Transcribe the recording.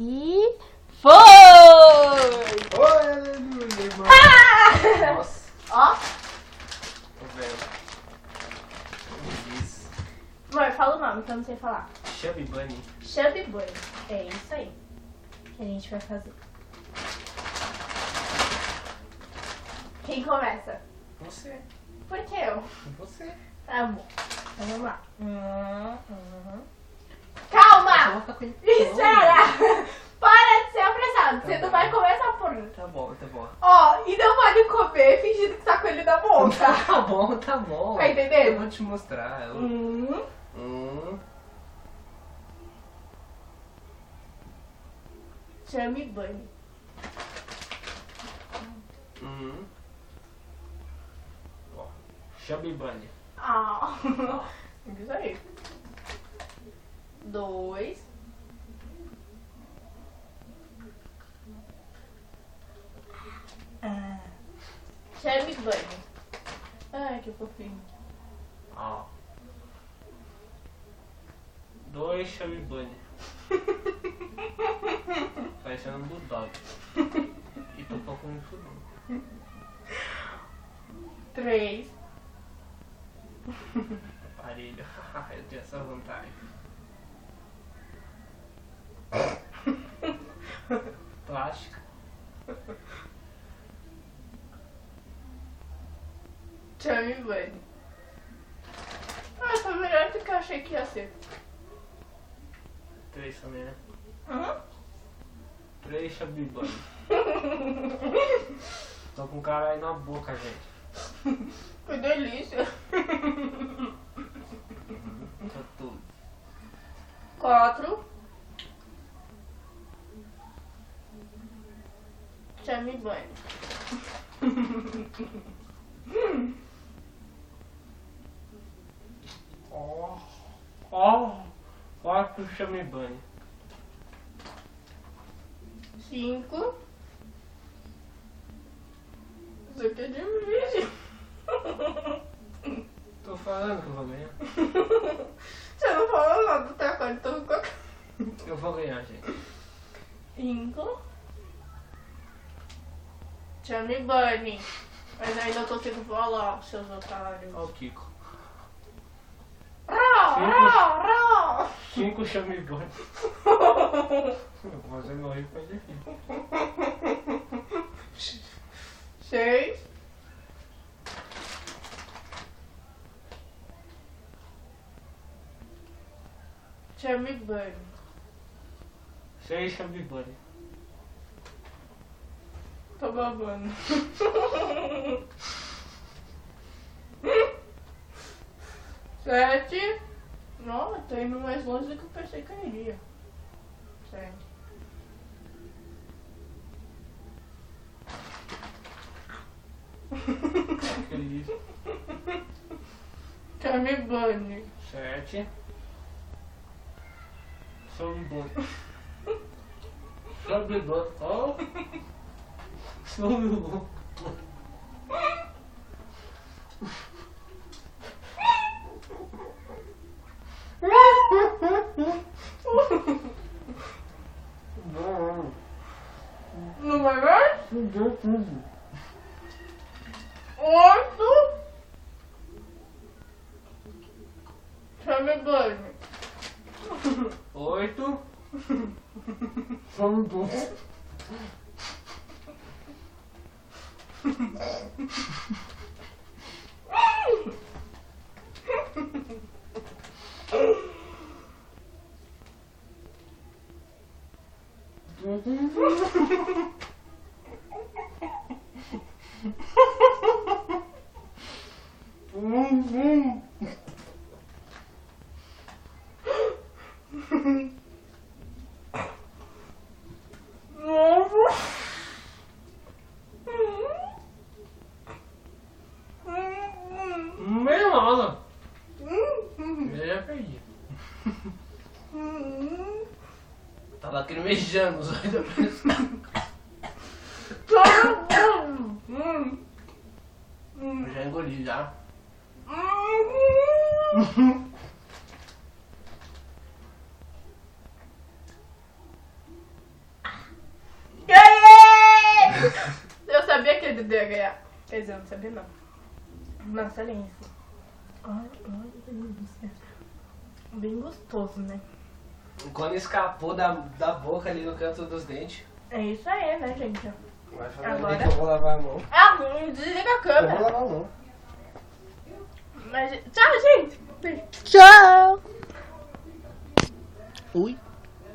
E foi! Oi, aleluia, irmão. Nossa, Ó, tô vendo. Como diz? amor, fala o nome que eu não sei falar. Chubby Bunny. Chubby Bunny. É isso aí que a gente vai fazer. Quem começa? Você. Por que eu? Você. Tá bom. Então vamos lá. Eu Calma! vou ficar com ele. Espera! Para de ser apressado. Você não vai comer essa porra. Tá bom, tá bom. Ó, e não vale comer fingindo que tá com ele na boca. Tá bom, tá bom. Tá entendendo? Eu vou te mostrar. Chame Bunny. Ó, Chubby Bunny. Ah, isso aí. 2. Chame Bunny. Ai, que fofinho. Ó. 2 Chubby Bunny. Parecendo um bulldog. E tô com tudo. 3. Aparelho. Eu tenho essa vantagem. Plástica. Chame Bunny. Ah, foi melhor do que eu achei que ia ser. 3 também, né? Uhum. 3 Chubby Bunny. Tô com cara aí na boca, gente. Que delícia. Tô tudo. 4. Chame Bunny. Ó. 4 Chubby Bunny. 5. Isso aqui é difícil. Tô falando que eu vou ganhar. Você não falou nada até agora, então... Eu vou ganhar, gente. 5. Chame Bunny. Mas ainda eu tô tendo falar, seus otários. Ó o Kiko. Rau! 5 Chubby Bunny. Eu vou fazer meu rir pra ele. 6. Chame Bunny. 6 Chubby Bunny. Tô babando. 7. Não, tô indo mais longe do que eu pensei que eu iria. 7. Que isso? Chame Bunny. 7. Chubby Bunny. Chubby Bunny. Ó. Chubby Bunny. Não vai mais? 8. Chame Bunny. 8. Chubby Bunny. Meia aula. Eu já perdi. Tá lacrimejando os olhos da pessoa. Eu já engoli já. medo de eu ganhar. Quer dizer, eu não sabia não. Nossa, olha isso. Ai, que delícia. Bem gostoso, né? Quando escapou da boca ali no canto dos dentes. É isso aí, né, gente? Vai fazer Agora? que eu vou lavar a mão. Ah, desliga a Eu vou câmera. lavar a mão. Mas, tchau, gente. Tchau! Ui.